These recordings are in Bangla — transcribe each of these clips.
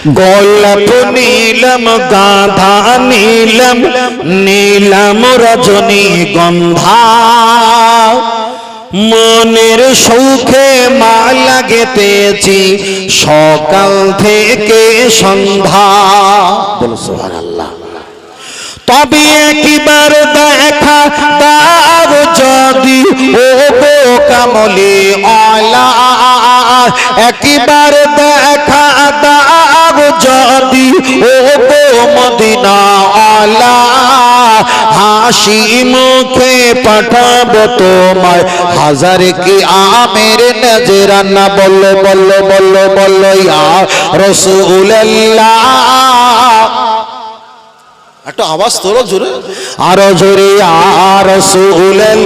গোলাপ নীলম গাঁধা নীলম নীলম রজনীগন্ধা মনের সৌখে মালা গেঁথেছি সকাল থেকে সন্ধ্যা। বলো সুবহানাল্লাহ। তবে একবার দেখা দাও যদি ও গো কামলি আলা, একবার দেখা দাও যদি ও গো মদিনা আলা, হাসি মুখে পাঠাবো তোমায় হাজার কি আমের নজরানা। বলো বলো বলো বলো ইয়া রাসূলুল্লাহ। একটা আওয়াজ তোলো জোরে, আরো জোরে ইয়া রাসূলুল্লাহ।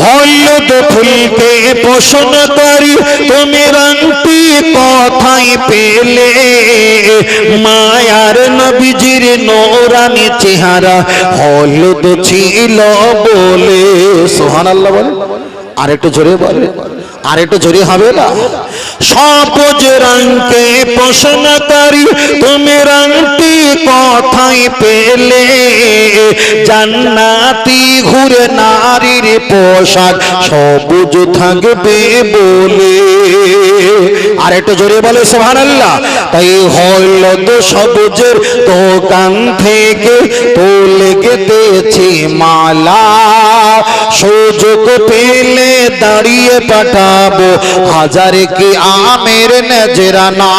হলুদ ফুলকে পোষণ করি তুমি রংটি কোথায় পেলে, মায়ার নবীজির নূরানি চেহারা হলুদ ছিল বলে। সুবহানাল্লাহ বলে, আর একটু জোরে বলে, আর একটু জোরে হবে না। সবুজ রঙকে পোষণ করি তুমি রংটি কোথায় পেলে, জান্নাতি ঘুরে নারীর পোশাক সবুজ থাকবে বলে। আর একটু জোরে বলে সুবহানাল্লাহ। তাই হলুদ সবুজের দোকান থেকে তুলে গেঁথেছি মালা, সুযোগ পেলে দাঁড়িয়ে পাঠাবো হাজার কি আমের নজরানা।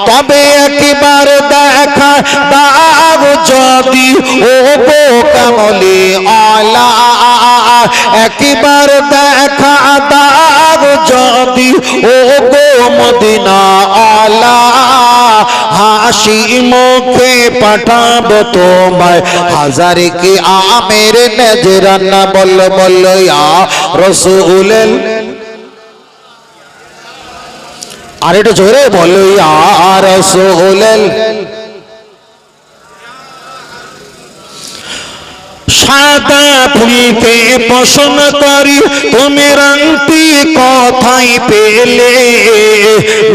তবে একবার দেখা দাও যদি ও গো কামলি আলা, একবার দেখা দাও যদি ও গো মদিনা আলা, হাসি মুখে পাঠাবো তোমায় হাজার কি আমের নজরানা। বলো বলো ইয়া রাসূলুল্লাহ। আর একটু জোরে বলো ইয়া রাসূলুল্লাহ। সাদা ফুলকে পোষণ করি তুমি রংটি কোথায় পেলে,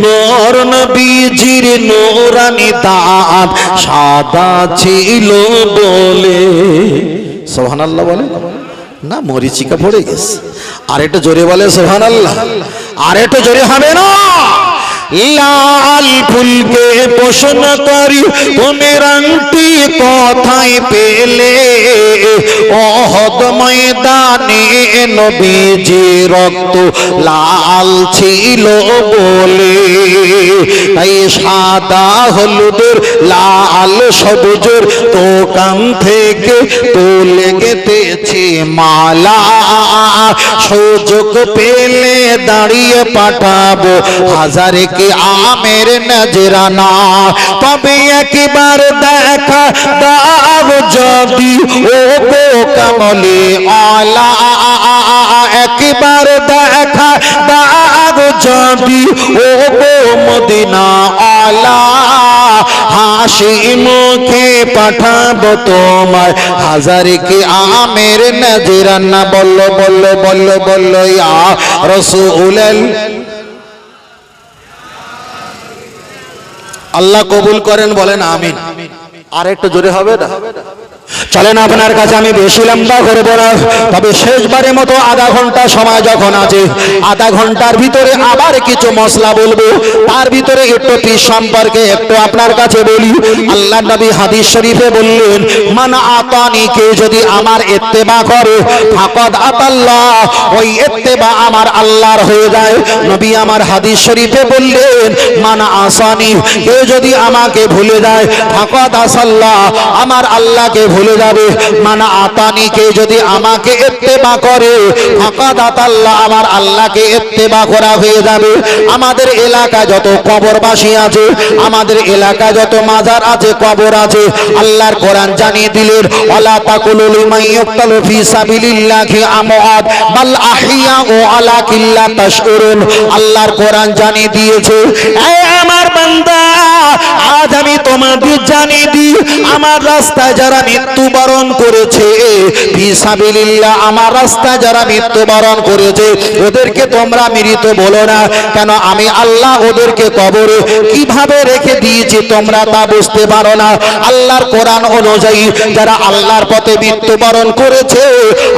নূর নবীজির নূরানি দাঁত সাদা ছিল বলে। সুবহানাল্লাহ বলে না, মরিচিকা পড়ে গেছে। আর একটু জোরে বলে সুবহানাল্লাহ, আর একটু জোরে হবে না। লাল ফুলকে পোষণ করি তুমি রংটি কোথায় পেলে, ওহদ ময়দানে নবীজি রক্ত লাল ছিল বলে। তাই সাদা হলুদের লাল সবুজের দোকান থেকে তুলে গেঁথেছি মালা, সুযোগ পেলে দাঁড়িয়ে পাঠাবো হাজার কি আমের নজরানা। তবে একবার দেখা দাও যদি ও গো কামলি আলা, একবার দেখা দাও যদি ও গো মদিনা আলা, হাসি মুখে পাঠাবো তোমায় হাজার কি আমের নজরানা। বলো বলো বলো বলো ইয়া রাসূলুল্লাহ। আল্লাহ কবুল করেন, বলেন আমিন। আর একটু জোরে হবে না। চলেন আপনার কাছে আমি বেশি লম্বা করব না, তবে শেষবারের মতো আধা ঘন্টা সময় যখন আছে, আধা ঘন্টার ভিতরে আবার কিছু মশলা বলবো। তার ভিতরে একটু পীর সম্পর্কে একটু আপনার কাছে বলি। আল্লাহ নবী হাদিস শরীফে বললেন, মান আতানি, কে যদি আমার ইত্তেবা করে, ফাকাদ আতাল্লাহ, ওই ইত্তেবা আমার আল্লাহর হয়ে যায়। নবী আমার হাদিস শরীফে বললেন, মান আসানি, কে যদি আমাকে ভুলে যায়, ফাকাদ আসাল্লাহ, আমার আল্লাহকে ভুলে যাবে। মানা আতানি, কে যদি আমাকে ইত্তেবা করে, ফাকাদ আতাল্লাহ, আমার আল্লাহকে ইত্তেবা করা হয়ে যাবে। আমাদের এলাকায় যত কবরবাসী আছে, আমাদের এলাকায় যত মাজার আছে, কবর আছে, আল্লাহর কোরআন জানিয়ে দিলেন, ওয়ালা তাকুলু লিমান ইউকতালু ফি সাবিলিল্লাহি আমওয়াত বাল আহইয়াউ ওয়ালাকিন লা তাশউরুন। আল্লাহর কোরআন জানিয়ে দিয়েছে, এ আমার বান্দা, আজ আমি তোমাদের জানিয়ে দিই, আমার রাস্তায় যারা মৃত্যু মৃত্যুবরণ করেছে ফি সাবিলিল্লাহ, আমার রাস্তায় যারা মৃত্যুবরণ করেছে ওদেরকে তোমরা মৃত বলো না। কেন? আমি আল্লাহ ওদেরকে কবরে কিভাবে রেখে দিয়েছি তোমরা তা বুঝতে পারো না। আল্লাহর কোরআন অনুযায়ী যারা আল্লাহর পথে মৃত্যুবরণ করেছে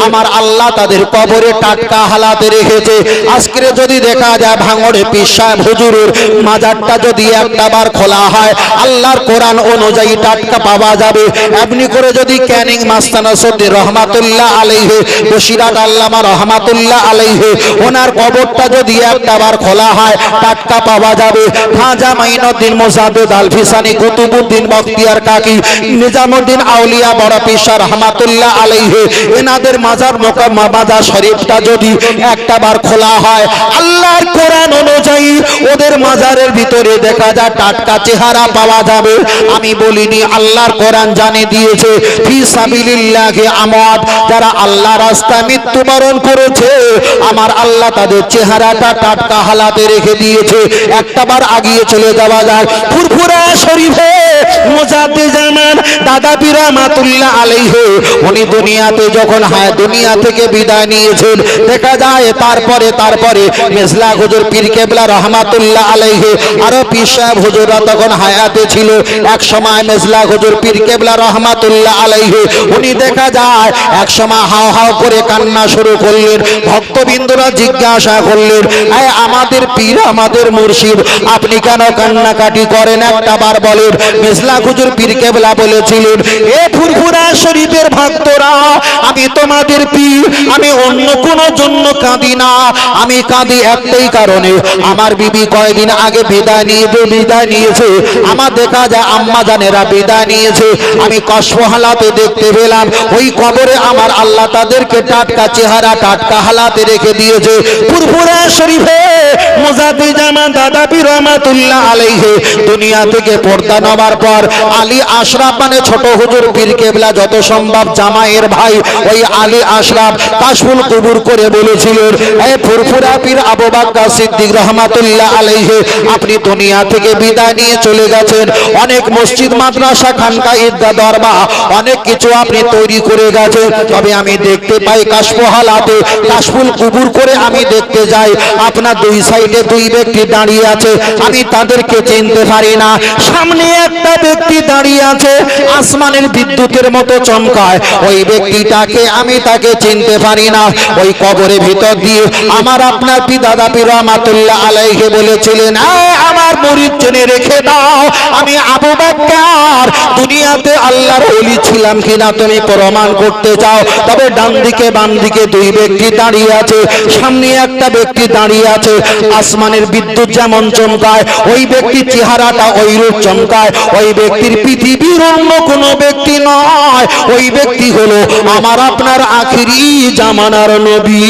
আমার আল্লাহ তাদের কবরে টাটকা হালাতে রেখেছে। আজকে যদি দেখা যায় ভাঙড়ে পীর সাহেব হুজুরের মাজারটা যদি একটাবার খোলা হয় আল্লাহর কোরআন অনুযায়ী টাটকা পাওয়া যাবে। এমনি করে যদি ক্যানিং মাস্তানা সদ্দি রহমাতুল্লাহ আলাইহি, বসিরাট আল্লামা রহমাতুল্লাহ আলাইহি, ওনার কবরটা যদি একটাবার খোলা হয় টাটকা পাওয়া যাবে। খাজা মাইনুদ্দিন মুজাদ্দিদ আল-ফিসানি, কুতুবউদ্দিন বখতিয়ার কাকি, নিজামউদ্দিন আউলিয়া বড় পীর রহমাতুল্লাহ আলাইহি, এনাদের মাজার মাজার শরীফটা যদি একটাবার খোলা হয় আল্লাহর কোরআন অনুযায়ী ওদের মাজারের ভিতরে দেখা যায় টাটকা চেহারা পাওয়া যাবে। আমি বলিনি, আল্লাহর কোরআন জানিয়ে দিয়েছে ফি সাবিলিল্লাহি আমওয়াত, যারা আল্লাহ রাস্তায় মৃত্যুবরণ করেছে আমার আল্লাহ তাদের চেহারাটা টাটকা হালাতে রেখে দিয়েছে। একটাবার আগিয়ে চলে যাওয়া যায় ফুরফুরা শরীফে মুজাদ্দিদ জামান দাদা পীর রহমাতুল্লাহ আলাইহি, উনি দুনিয়াতে যখন দুনিয়া থেকে বিদায় নিয়েছেন দেখা যায় তারপরে মেজলা হুজুর পীর কেবলা রহমাতুল্লাহ আলাইহি আরো পীর সাহেব হুজুররা তখন হায়াতে ছিল। এক সময় মেজলা হুজুর পীর কেবলা রহমাতুল্লাহ আলাইহি উনি দেখা যায় এক সময় হাও হাও করে কান্না শুরু করলেন। ভক্তবৃন্দরা জিজ্ঞাসা করলেন, আয় আমাদের পীর আমাদের মুর্শিদ আপনি কেন কান্নাকাটি করেন, একটাবার বলেন। মেজলা হুজুর পীর কেবলা বলেছিলেন, এ ফুরফুরা শরীফের ভক্তরা আমি তোমাদের পীর, আমি অন্য কোনো জন্য কাঁদি না, আমি কাঁদি একটাই কারণে আমার বিবি কয়েকদিন আগে বিদায় নিয়েছে। আমার দেখা যায় আম্মা জানেরা বিদায় নিয়েছে, আমি কষ্ট হালাতে দেখতে পেলাম ওই কবরে আমার আল্লাহ তাদেরকে টাটকা চেহারা টাটকা হালাতে রেখে দিয়েছে। ফুরফুরা শরীফে মুজাদ্দিদ জামান দাদা পীর রহমাতুল্লাহ আলাইহি দুনিয়া থেকে পর্দা নেওয়ার পর আলী আশরাফ মানে ছোট হুজুর পীর কেবলা যত সম্ভব জামাইয়ের ভাই ওই আলী আশরাফ কাশফুল কুবুর করে বলেছিলেন, এই ফুরফুরা পীর আবু বকর সিদ্দিক রহমাতুল্লাহ আলাইহি আপনি দুনিয়া থেকে বিদায় নিয়ে চলে গেছেন, অনেক মসজিদ মাদ্রাসা খানকা ঈদগাহ দরবার অনেক কিছু আপনি তৈরি করে গেছেন, তবে আমি দেখতে পাই কাশফহালাতে কাশফুল কুবুর করে আমি দেখতে যাই আপনার দুই সাইডে দুই ব্যক্তি দাঁড়িয়ে আছে, আমি তাদেরকে চিনতে পারি না। সামনে একটা ব্যক্তি দাঁড়িয়ে আছে আসমানের বিদ্যুতের মতো চমকায়, ওই ব্যক্তিটাকে আমি তাকে চিনতে পারি না। ওই কবরের ভিতর দিয়ে আমার আপনার দাদা পীর রহমাতুল্লাহ আলাইহি বলেছিলেন, আমার মুরিদ জেনে রেখে দাও আমি আবু বকর দুনিয়াতে আল্লাহর ওলি ছিলাম কিনা তুমি প্রমাণ করতে চাও, তবে ডান দিকে বাম দিকে দুই ব্যক্তি দাঁড়িয়ে আছে, সামনে একটা ব্যক্তি দাঁড়িয়ে আছে, আসমানের বিদ্যুৎ যেমন চমকায় ওই ব্যক্তির চেহারাটা ওই রূপ চমকায়, ওই ব্যক্তির পৃথিবীর অন্য কোনো ব্যক্তি নয়, ওই ব্যক্তি হলো আমার আপনার আখিরি জামানার নবী।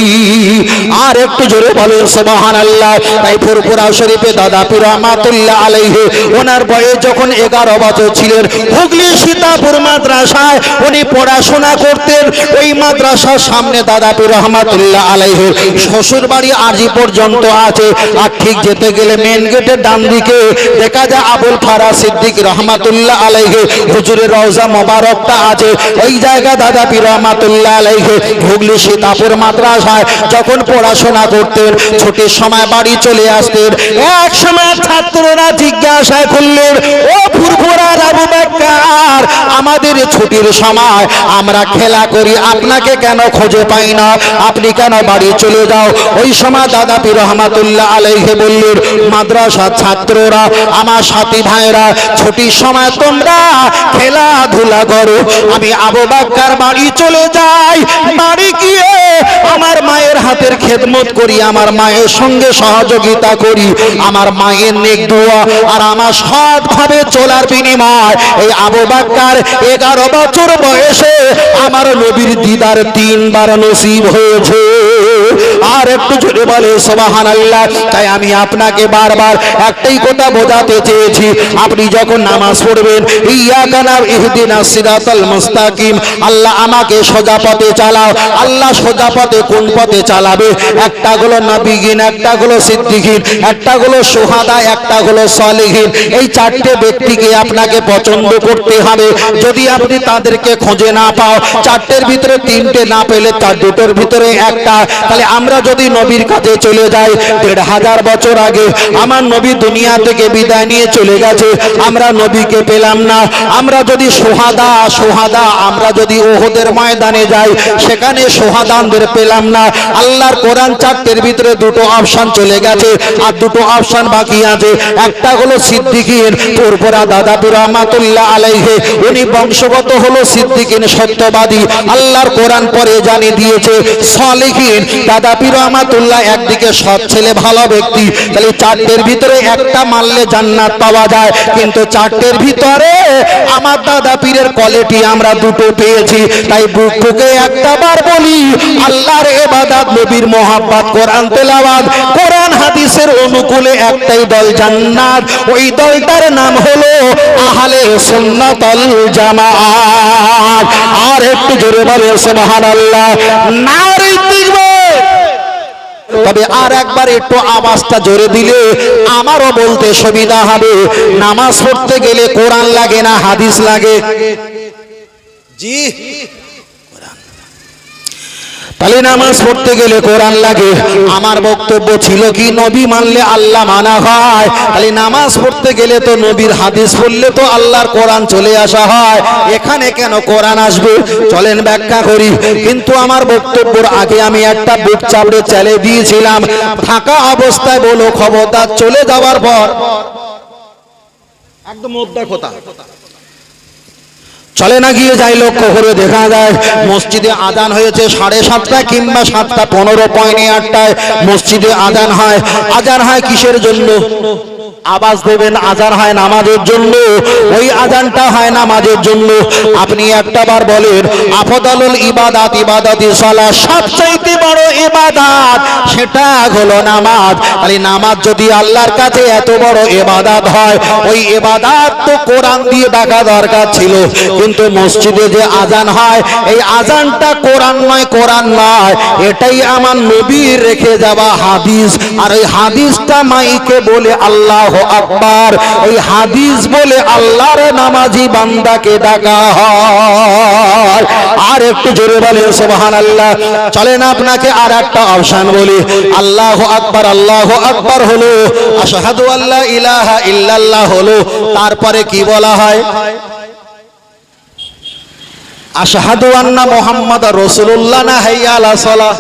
আর একটু জোরে বলেন সুবহানাল্লাহ। তাই ফুরফুরা শরীফে দাদা পীর রহমাতুল্লাহ আলাইহি ওনার বয়স যখন 11 বছর ছিলেন হুগলি সীতাপুর মাদ্রাসায় উনি পড়াশোনা করতেন। ওই মাদ্রাসার সামনে দাদা পীর রহমাতুল্লাহ আলাইহি শ্বশুর বাড়ি আজি পর্যন্ত আছে, আর ঠিক যেতে গেলে মেন গেটের ডান দিকে দেখা যায় আবুল ফারা সিদ্দিক রহমাতুল্লাহ আলাইহি হুজুরের রওজা মোবারকটা আছে, ওই জায়গা দাদা পীর রহমাতুল্লাহ আলাইহি হুগলি সীতাপুর মাদ্রাসায় যখন পড়াশোনা করতেন ছুটির সময় বাড়ি চলে আসতেন। এক সময় ছাত্ররা জিজ্ঞাসা করলেন, ও ফুরফুরা আবু বকর আমাদের ছুটির সময় আমরা খেলা করি আপনাকে কেন খুঁজে পাই না, আপনি কেন বাড়ি চলে যাও? ওই সময় দাদা পীর রহমাতুল্লাহ আলাইহি বললেন, মাদ্রাসা ছাত্ররা আমার সাথী ভাইরা ছুটির সময় তোমরা খেলাধুলা করো, আমি আবু বকর বাড়ি চলে যাই, বাড়ি গিয়ে আমার মায়ের হাতের খেদমত করি, আমার মায়ের সঙ্গে সহযোগিতা করি, আমার মায়ের নেক দোয়া আর আমার সৎভাবে চলার বিনিময় এই আবু বকর 11 বছর বয়সে আমার নবীর দিদার 3 বার নসিব হয়েছে। আর একটু জোরে বলে সুবহানাল্লাহ। তাই আমি আপনাকে বারবার একটাই কথা বোঝাতে চেয়েছি, আপনি যখন নামাজ পড়বেন ইয়াকা না ইহদিনাস সিরাতাল মুস্তাকিম, আল্লাহ আমাকে সোজা পথে চালাও। আল্লাহ সোজা পথে কোন পথে চালাবে? একটা হলো নবীগিন, একটা হলো সিদ্দিকিন, একটা হলো শুহাদা, একটা হলো সালেহিন। এই চারটে ব্যক্তিকে আপনাকে পছন্দ করতে হবে। যদি আপনি তাদেরকে খুঁজে না পাও, চারটের ভিতরে তিনটে না পেলে তার দুটোর ভিতরে একটা, তাহলে আমরা যদি নবীর কাছে চলে যাই ১৫০০ বছর আগে আমার নবী দুনিয়া থেকে বিদায় নিয়ে চলে গেছে, আমরা নবীকে পেলাম না। আমরা যদি শুহাদা আমরা যদি উহুদের ময়দানে যাই, সেখানে শুহাদাদের পেলাম না। আল্লাহর কোরআন চারটের ভিতরে দুটো অপশন চলে গেছে, আর দুটো অপশন বাকি আছে। একটা হলো সিদ্দিকিন, পুরপুরা দাদাপুর রহমাতুল্লাহ আলাইহি, উনি বংশগত হলো সিদ্দিকিন, সত্যবাদী, আল্লাহর কোরআন পরে জানিয়ে দিয়েছে। সালেহিন, দাদাপীর রহমাতুল্লাহ একদিকে সৎ ছেলে, ভালো ব্যক্তি। তাহলে চারটের ভিতরে একটা মানলে জান্নাত পাওয়া যায়, কিন্তু চারটের ভিতরে আমার দাদা পীরের কোয়ালিটি আমরা দুটো পেয়েছি। তাই বুক বুকে একটা বার বলি, আল্লাহর ইবাদত, নবীর মোহাব্বত, কোরআন তেলাওয়াত, কোরআন হাদিসের অনুকূলে একটাই দল জান্নাত, ওই দলটার নাম হলো আহলে সুন্নাত ওয়াল জামাআত। আর একটু জোরে বলে সুবহানাল্লাহ, নারে তাকবীর। তবে আর একবার একটু আওয়াজটা জোরে দিলে আমারও বলতে সুবিধা হবে। নামাজ পড়তে গেলে কোরআন লাগে না হাদিস লাগে? জি, তাহলে নামাজ পড়তে গেলে কোরআন লাগে। আমার বক্তব্য ছিল কি, নবী মানলে আল্লাহ মানা হয়, তাহলে নামাজ পড়তে গেলে তো নবীর হাদিস পড়লে তো আল্লাহর কোরআন চলে আসা হয়। এখানে কেন কোরআন আসবে? চলেন ব্যাখ্যা করি। কিন্তু আমার বক্তব্যের আগে আমি একটা বুক চাপড়ে চ্যালেঞ্জ দিয়েছিলাম, থাকা অবস্থায় বলো খবরদার, চলে যাওয়ার পর একদম মোদ্দা কথা চলে না গিয়ে যাই, লক্ষ্য করে দেখা যায় মসজিদে আজান হয়েছে 7:30 কিংবা 7:15-8টায় মসজিদে আজান হয়। আজান হয় কিসের জন্য? আওয়াজ দেবেন, আজান হয় নামাজের জন্য। ওই আজানটা হয় নামাজের জন্য। আপনি একটা বার বলেন, আফদালুল ইবাদাত ইবাদাতি সালাহ, সবচেয়ে বড় ইবাদত সেটা হলো নামাজ। তাহলে নামাজ যদি আল্লাহর কাছে এত বড় ইবাদত হয়, ওই ইবাদত তো কোরআন দিয়ে ডাকা দরকার ছিল। কিন্তু মসজিদে যে আজান হয়, এই আজানটা কোরআন নয়, কোরআন নয়, এটাই আমার নবীর রেখে যাওয়া হাদিস। আর ওই হাদিসটা মাইকে বলে আল্লাহু আকবার, এই হাদিস বলে আল্লাহর নামাজি বান্দাকে ডাকা হয়। আর একটু জোরে বলে সুবহানাল্লাহ। চলেন আপনাকে আর একটা অপশন বলি। আল্লাহু আকবার হলো, আশহাদু আল্লা ইলাহা ইল্লাল্লাহ হলো, তারপরে কি বলা হয়? আশহাদু আন্না মুহাম্মাদার রাসূলুল্লাহ না হাইয়া আলা সালাহ?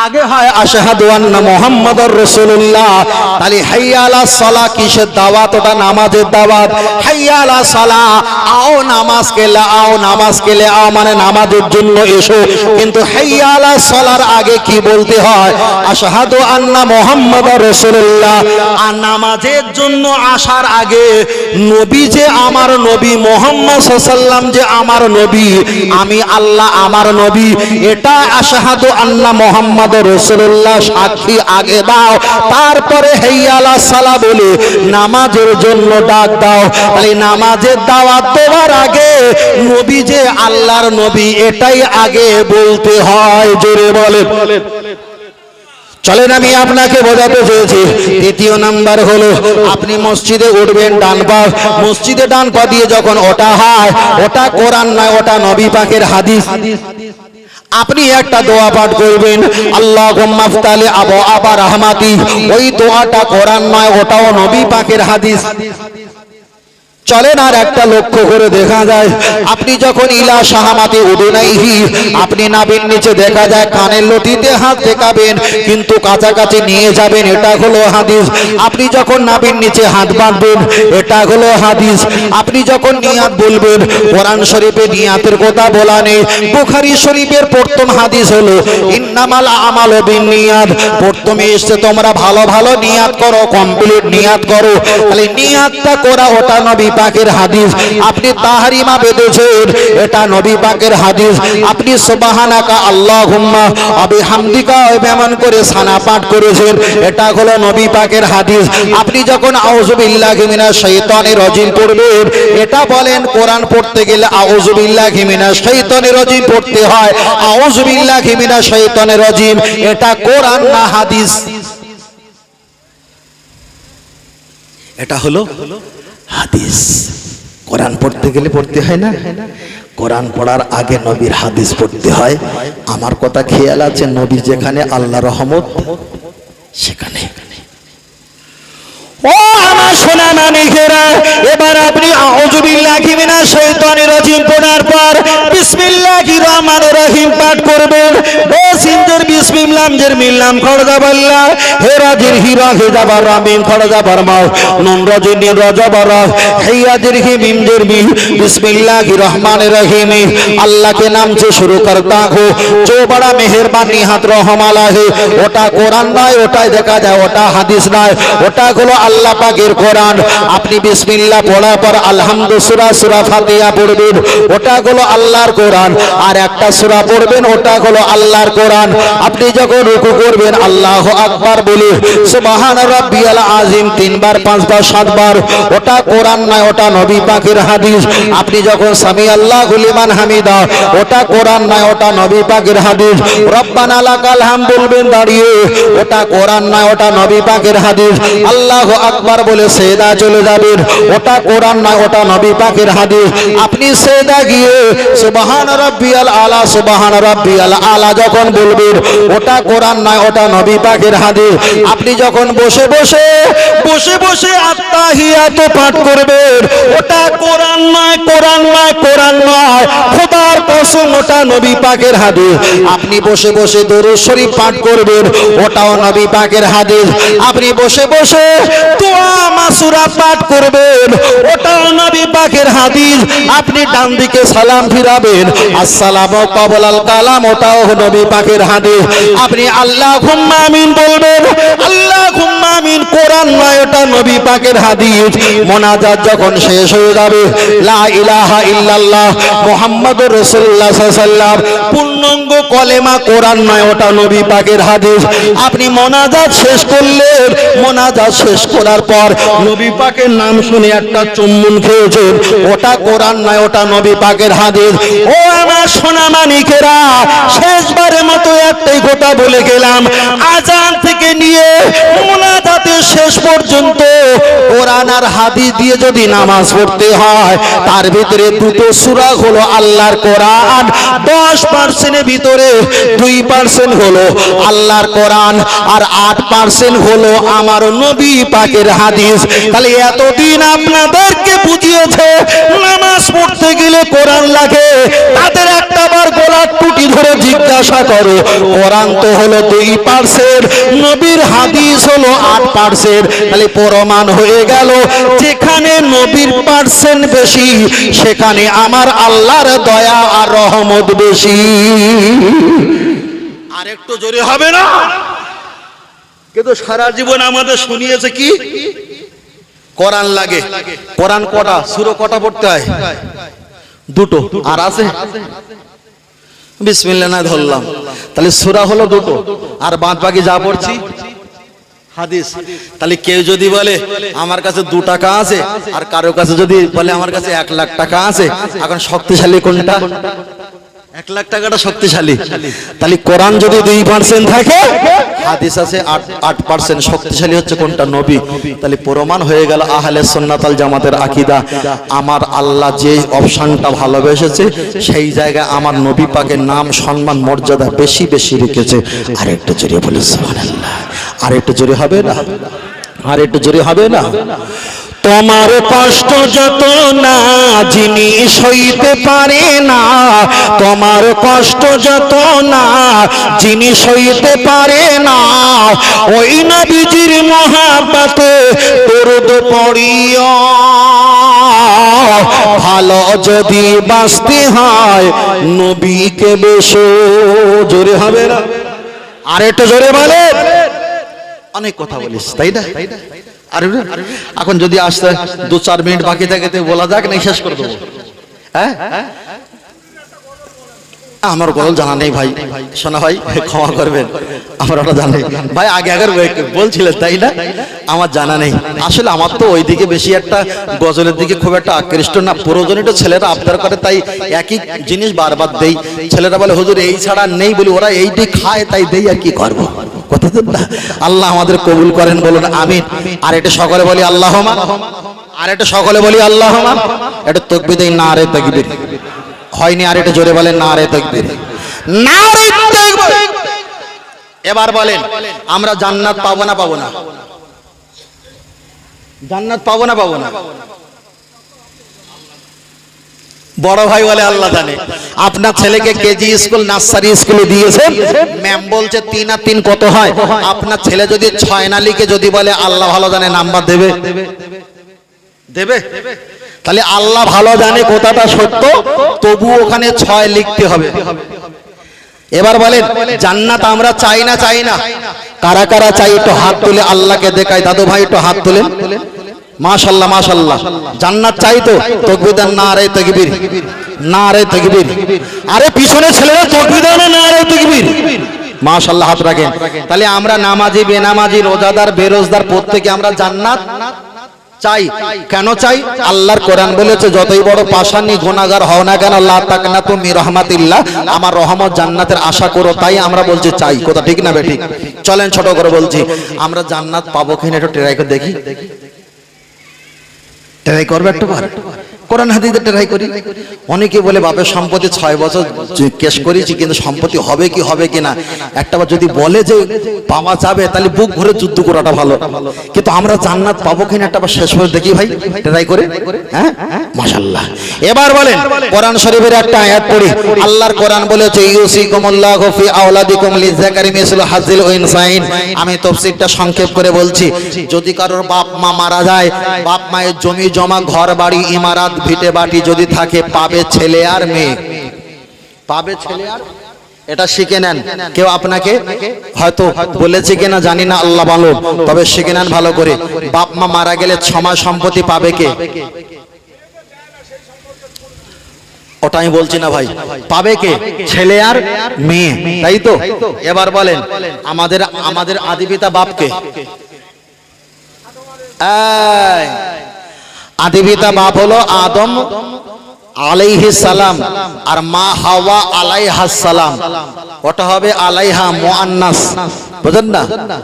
আগে হয় আশহাদু আন্না মুহাম্মাদার রাসূলুল্লাহ। তাহলে হাইয়া আলা সালাহ কিসের দাওয়াত? ওটা নামাজের দাওয়াত। হাইয়া আলা সালাহ, আও নামাজ কেলে আও, নামাজ কেলে আও মানে নামাজের জন্য এসো। কিন্তু হাইয়া আলা সালার আগে কি বলতে হয়? আশহাদু আন্না মুহাম্মাদার রাসূলুল্লাহ। আর নামাজের জন্য আসার আগে নবী যে আমার নবী, মুহাম্মদ সাল্লাল্লাহু আলাইহি ওয়াসাল্লাম যে আমার নবী, আমি আল্লাহ আমার নবী, এটা আশহাদু আন্না মুহাম্মাদ রাসূলুল্লাহ সাক্ষী আগে দাও, তারপরে হাইয়া আলা সালাহ বলে নামাজের জন্য ডাক দাও। তাহলে নামাজের দাওয়াত দেওয়ার আগে নবী যে আল্লাহর নবী, এটাই আগে বলতে হয়। জোরে বলে। চলেন আমি আপনাকে বোঝাতে চেয়েছি। দ্বিতীয় নাম্বার হলো, আপনি মসজিদে উঠবেন ডান পা, মসজিদে ডান পা দিয়ে যখন ওটা হয়, ওটা কোরআন নয়, ওটা নবী পাকের হাদিস। আপনি একটা দোয়া পাঠ করবেন, আল্লাহুম্মা ফতালি আবু আবা রাহমাতি, ওই দোয়াটা কোরআন নয়, ওটাও নবী পাকের হাদিস। চলেন আর একটা লক্ষ্য করে দেখা যায়, আপনি যখন ইলা শাহামাতি উদুনাইহি, আপনি নাভির নিচে দেখা যায় কানের লতিতে হাত দেখাবেন কিন্তু কাছাকাছি নিয়ে যাবেন, এটা হলো হাদিস। আপনি যখন নাভির নিচে হাত বাঁধবেন, এটা হলো হাদিস। আপনি যখন নিয়াত বলবেন, কোরআন শরীফে নিয়াতের কথা বলা নেই। বুখারী শরীফের প্রথম হাদিস হলো ইন্নামাল আমালু বিন্নিয়াত, প্রথমে এসে তোমরা ভালো ভালো নিয়াত করো, কমপ্লিট নিয়াত করো। তাহলে নিয়াতটা করা ওটা নবী পাকের হাদিস, আপনি তাহরিমা বেঁধেছেন, এটা নবী পাকের হাদিস। আপনি সুবহানাকা আল্লাহুম্মা ওয়া বিহামদিকা এমন করে সানা পাঠ করেছেন, এটা হলো নবী পাকের হাদিস। আপনি যখন আউযু বিল্লাহি মিনাশ শাইতানির রাজিম পড়বেন, এটা বলেন কোরআন পড়তে গেলে আউযু বিল্লাহি মিনাশ শাইতানির রাজিম পড়তে হয়। আউযু বিল্লাহি মিনাশ শাইতানির রাজিম এটা কোরআন না হাদিস? এটা হলো হাদিস। কোরআন পড়তে গেলে পড়তে হয় না? কোরআন পড়ার আগে নবীর হাদিস পড়তে হয়। আমার কথা খেয়াল আছে? নবী যেখানে আল্লাহর রহমত সেখানে। ও আমার সোনা মানিকেরা, এবার আপনি আউযু বিল্লাহি মিনাশ শাইতানির রাজিম পড়ার পর বিসমিল্লাহির রহমানির রহিম পাঠ করবেন। বেসিনদের বিসমিল্লাহ জের মিল্লাম খড়দাবাল্লা হেরাজির হিরা হেজাবার রামিন খড়দাবার মাও নুন রাজিন রাজাবার হেয়াজির হি মিম জের মি বিসমিল্লাহির রহমানির রহিম। আল্লাহ के नाम से शुरू करता हूँ जो बड़ा मेहरबानी हाथ रहम আলাইহি। ওটা কোরআন নয়, ওটাই দেখা যায়, ওটা হাদিস নয়, ওটা হলো আল্লাহ পাকের কোরআন। আপনি বিসমিল্লাহ পড়ার পর আলহামদু সূরা সূরা ফাতিহা পড়বেন, ওটা হলো আল্লাহর কোরআন। আর একটা সূরা পড়বেন, ওটা হলো আল্লাহর কোরআন। আপনি যখন রুকু করবেন আল্লাহু আকবার বলে সুবহান রাব্বিয়াল আযীম 3 বার 5 বার 7 বার, ওটা কোরআন নয়, ওটা নবী পাকের হাদিস। আপনি যখন সামি আল্লাহু লিমান হামিদা, ওটা কোরআন নয়, ওটা নবী পাকের হাদিস। রব্বানা লাকাল হামদ বলবেন দাঁড়িয়ে, ওটা কোরআন নয়, ওটা নবী পাকের হাদিস। আল্লাহু আকবার বলে সেজদা চলে যাবেন, ওটা কোরআন নয়, ওটা নবী পাকের হাদিস। আপনি সেজদা গিয়ে সুবহান রাব্বিয়াল আলা সুবহান রাব্বিয়াল আলা যখন বলবেন, ওটা কোরআন নয়, ওটা নবী পাকের হাদিস। আপনি যখন বসে বসে আত্তাহিয়াত পাঠ করবেন, ওটা কোরআন নয়, কোরআন নয়, কোরআন নয়, খোদার কসম ওটা নবী পাকের হাদিস। আপনি বসে বসে দরুদ শরীফ পাঠ করবেন, ওটাও নবী পাকের হাদিস। আপনি বসে বসে দোয়া মাসুরা পাঠ করবেন, ওটাও নবী পাকের হাদিস। আপনি ডান দিকে সালাম ফিরাবেন, আসসালামু ক্বাবলাল কালাম, ওটাও নবী পাকের হাদিস। আপনি আল্লাহুম্মা আমিন বলবেন, আল্লাহুম্মা আমিন কোরআন নয়, ওটা নবী পাকের হাদিস। মোনাজাত যখন শেষ হয়ে যাবে, লা ইলাহা ইল্লাল্লাহ মুহাম্মাদুর রাসূলুল্লাহ সাল্লাল্লাহু আলাইহি ওয়াসাল্লাম পূর্ণাঙ্গ কলেমা কোরআন নয়, ওটা নবী পাকের হাদিস। আপনি মোনাজাত শেষ করলেন, মোনাজাত শেষ করার পর নবী পাকের নাম শুনে একটা চুম্বন খেয়েছেন, ওটা কোরআন নয়, ওটা নবী পাকের হাদিস। ও আমার সোনা মানিকেরা, শেষবারের মতো একটাই কথা বলে গেলাম, আজান থেকে নিয়ে মোনাজাতের শেষ পর্যন্ত কোরআন আর হাদিস দিয়ে যদি নামাজ পড়তে হয়, তার ভিতরে দুটো সূরা হলো আল্লাহর কোরআন, 10% ভিতরে 2% হলো আল্লাহর কোরআন, আর 8% হলো আমার নবী পাকের হাদিস। তাহলে এতদিন আপনাদেরকে বুঝিয়েছে নামাজ পড়তে গেলে কোরআন লাগে, তাদের একটাবার গলার টুটি ধরে জিজ্ঞাসা করো, কোরআন তো হলো 2%, নবীর হাদিস হলো 8%। তাহলে প্রমাণ হয়ে গেল যেখানে নবীর পার্সেন্ট বেশি, সেখানে আমার আল্লাহর দয়া আর রহমত বেশি। আর একটু জোরে হবে না? কিন্তু সারা জীবন আমাদের শুনিয়েছে কি কোরআন লাগে। কোরআন কটা সূরা কটা পড়তে হয়? দুটো। আর আছে বিসমিল্লাহ না ধরলাম, তাহলে সূরা হলো দুটো, আর বাদ বাকি যা পড়ছি হাদিস। তাহলে কেউ যদি বলে আমার কাছে 2 টাকা আছে, আর কারো কাছে যদি বলে আমার কাছে 1 লাখ টাকা আছে, এখন শক্তিশালী কোনটা? 1 লাখ টাকাটা শক্তিশালী। তাহলে কোরআন যদি 2% থাকে, হাদিস আছে 8%, শক্তিশালী হচ্ছে কোনটা? নবী। তাহলে প্রমাণ হয়ে গেল আহলে সুন্নাত ওয়াল জামাতের আকীদা, আমার আল্লাহ যে অপশনটা ভালোবেসেছে সেই জায়গায় আমার নবী পাকের নাম সম্মান মর্যাদা বেশি বেশি রেখেছে। আর একটু জোরে বলে সুবহানাল্লাহ। আর একটু জোরে হবে না? আর একটু জোরে হবে না? তোমার কষ্ট যত না যিনি সইতে পারে না, তোমার কষ্ট যত না যিনি সইতে পারে না, ওই নবীজির মহাব্বতে দরুদ পড়িও, ভালো যদি বাঁচতে হয় নবীকে বেশো। জোরে হবে না? আর একটু জোরে বলে। অনেক কথা বলিস তাই না? আরে এখন যদি আসতে 2-4 মিনিট বাকি থাকে তো বলা যাক, না শেষ করে দেবো? হ্যাঁ, আমার গল্প জানা নেই ভাই, শোনা ভাই ক্ষমা করবেন, আমার ওটা জানা নেই ভাই। আগে আগের বলছিলেন তাই না, আমার জানা নেই আসলে। আমার তো ওইদিকে বেশি একটা গজলের দিকে খুব একটা আকৃষ্ট না, প্রয়োজনীয় ছেলেরা আবদার করে তাই একই জিনিস বারবার দেই। ছেলেরা বলে হুজুর এই ছাড়া নেই, বলি ওরা এইটি খায় তাই দেই, আর কি করবো। কথা তো না, আল্লাহ আমাদের কবুল করেন, বলুন আমিন। আর এটা সকলে বলি আল্লাহুম্মা, আর এটা সকলে বলি আল্লাহুম্মা। এটা তাকবীর দেই, না রে তাকবীর হয়নি, আর এটা জোরে বলেন না রে তাকবীর, না রে তাকবীর। এবার বলেন আমরা জান্নাত পাবো না পাবো না? জান্নাত পাবো না পাবো না? বড় ভাই বলে আল্লাহ জানে। আপনার ছেলেকে কেজি স্কুল নার্সারি স্কুলে দিয়েছেন, ম্যাম বলছে 3 আর 3 কত হয়। আপনার ছেলে যদি 6 না লিখে যদি বলে আল্লাহ ভালো জানে, নাম্বার দেবে? দেবে? তাহলে আল্লাহ ভালো জানে কথাটা সত্য, তবু ওখানে 6 লিখতে হবে। এবার বলেন জান্নাত আমরা চাই না চাই না? কারা কারা চাই একটু হাত তুলে আল্লাহকে দেখাই। দাদু ভাই একটু হাত তুলেন। মাশাআল্লাহ মাশাআল্লাহ, জান্নাত চাই তো? তাকবীর দেন, নারে তাকবীর, নারে তাকবীর। আরে পিছনে ছেলেরা তাকবীর দেন, নারে তাকবীর। মাশাআল্লাহ, হাত রাখেন। তাহলে আমরা নামাজি বেনামাজি রোজাদার বেরোজদার প্রত্যেকে আমরা জান্নাত চাই। কেন চাই? আল্লাহর কোরআন বলেছে যতই বড় পাশানি গুনাহগার হও না কেন, লা তাকনাতু মির রাহমাতিল্লাহ, আমার রহমত জান্নাতের আশা করো, তাই আমরা বলছি চাই। কথা ঠিক না বেঠিক? চলেন ছোট করে বলছি, আমরা জান্নাত পাবো কিনা একটু ট্রাই করে দেখি। ট্রাই করবে একটু বার, কোরআন হাদিসে ট্রাই করি। অনেকে বলে বাপের সম্পত্তি 6 বছর কেস করেছি কিন্তু সম্পত্তি হবে কি হবে কিনা, একটাবার যদি বলে যে পাওয়া যাবে তাহলে বুক ভরে যুদ্ধ করাটা ভালো। কিন্তু আমরা জান্নাত পাবো কিনা একটাবার শেষ করে দেখি ভাই, ট্রাই করে। হ্যাঁ মাশাআল্লাহ। এবার বলেন কোরআন শরীফের একটা আয়াত পড়ি। আল্লাহর কোরআন বলেছে ইউসিকুমুল্লাহু ফি আওলাদিকুম লিযাকারি মিসলু হাযিল উনসাইন। আমি তাফসীরটা সংক্ষেপ করে বলছি। যদি কারোর বাপ মা মারা যায়, বাপ মায়ের জমি জমা ঘর বাড়ি ইমারত ভিটে বাটি যদি থাকে, পাবে ছেলে আর মেয়ে। পাবে ছেলে আর, এটা শিখে নেন। কেউ আপনাকে হয়তো বলেছে কিনা জানি না, আল্লাহ ভালো, তবে শিখে নেন ভালো করে। বাপ মা মারা গেলে 6 মাস সম্পত্তি পাবে কে? ওটা আমি বলছি না ভাই, পাবে কে? ছেলে আর মেয়ে, তাই তো? এবার বলেন আমাদের আমাদের আদিপিতা বাপকে, আদিপিতা বাপ হলো আদম আলাইহিস সালাম, আর মা হাওয়া আলাইহাস সালাম। ওটা হবে আলাইহা মুআন্নাস, বুঝেন না?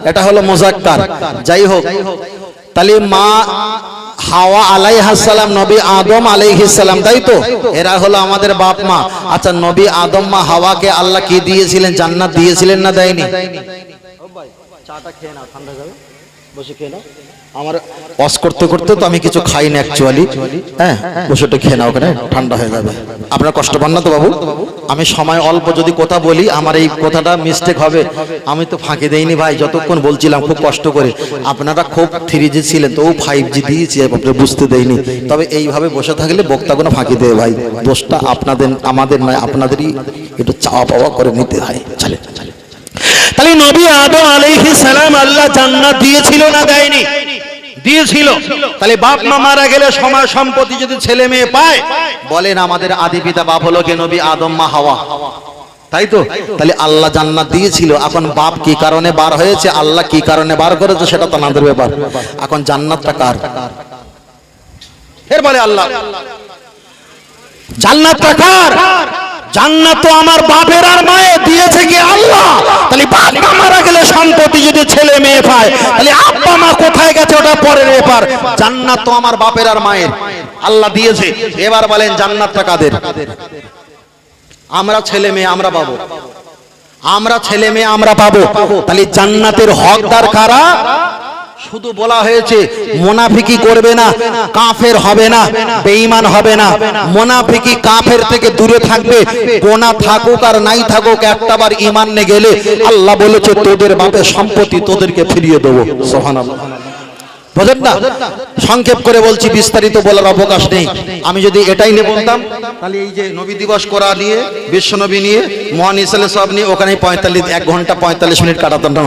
এটা হলো মুযাক্কার। যাই হোক, তাহলে মা হাওয়া আলাইহাস সালাম, নবী আদম আলাইহিস সালাম, তাই তো? এরা হলো আমাদের বাপ মা। আচ্ছা, নবী আদম মা হাওয়াকে আল্লাহ কি দিয়েছিলেন? জান্নাত দিয়েছিলেন না দেয়নি? চাটা খেয়ে নাও, ঠান্ডা যাবে, বসে খেয়ে নাও। আমার ওয়াজ করতে করতে তো আমি কিছু খাই না অ্যাকচুয়ালি। হ্যাঁ, বসেটা খেয়ে নাও, ওখানে ঠান্ডা হয়ে যাবে। আপনার কষ্ট পান না তো বাবু? আমি সময় অল্প যদি কথা বলি, আমার এই কথাটা মিস্টেক হবে। আমি তো ফাঁকি দেইনি ভাই, যতক্ষণ বলছিলাম খুব কষ্ট করে। আপনারা খুব 3G ছিলেন, তো 5G দিয়েছি, আপনারা বুঝতে দেয়নি। তবে এইভাবে বসে থাকলে বক্তাগুলো ফাঁকি দেয় ভাই। দোষটা আপনাদের, আমাদের নয়, আপনাদেরই একটু চাওয়া পাওয়া করে নিতে হয়। চলে। তাহলে নবী আদম আলাইহিস সালাম আল্লাহ জান্নাত দিয়েছিল না দেয়নি? দিয়েছিল। তাহলে বাপ মা মারা গেলে সময় সম্পত্তি যদি ছেলে মেয়ে পায়, বলেন আমাদের আদি পিতা বাপ হলো কে? নবী আদম মা হাওয়া, তাই তো? তাহলে আল্লাহ জান্নাত দিয়েছিল। এখন বাপ কি কারণে বার হয়েছে, আল্লাহ কি কারণে বার করেছে, সেটা তো আমাদের ব্যাপার। এখন জান্নাতটা কার? এর বলে আল্লাহ। জান্নাতটা কার? জান্নাত তো আমার বাপের আর মায়ের দিয়েছে কি আল্লাহ। তাহলে বাপ মা মারা গেলে সম্পত্তি যদি ছেলে মেয়ে পায়, তাহলে আব্বা মা কোথায় গেছে ওটা পরের ব্যাপার। জান্নাত তো আমার বাপের আর মায়ের, আল্লাহ দিয়েছে। এবার বলেন জান্নাতটা কাদের? আমরা ছেলে মেয়ে আমরা পাবো, আমরা ছেলে মেয়ে আমরা পাবো। তাহলে জান্নাতের হকদার কারা? শুধু বলা হয়েছে মুনাফিকি করবে না, কাফের হবে না, বেঈমান হবে না। মুনাফিকি কাফের থেকে দূরে থাকবে। গোনা থাকুক আর নাই থাকুক, একটাবার ঈমান নিয়ে গেলে আল্লাহ বলেছে তোদের বাপের সম্পত্তি তোদেরকে ফিরিয়ে দেবো। সুবহানাল্লাহ। বুঝেন না? সংক্ষেপ করে বলছি, বিস্তারিত বলার অবকাশ নেই। আমি যদি এটাই নিয়ে বলতাম তাহলে এই যে নবী দিবস করা নিয়ে, বিশ্বনবী নিয়ে, মহান ইসলাম সব নিয়ে ওখানে 1 ঘন্টা 45 মিনিট কাটাতাম না,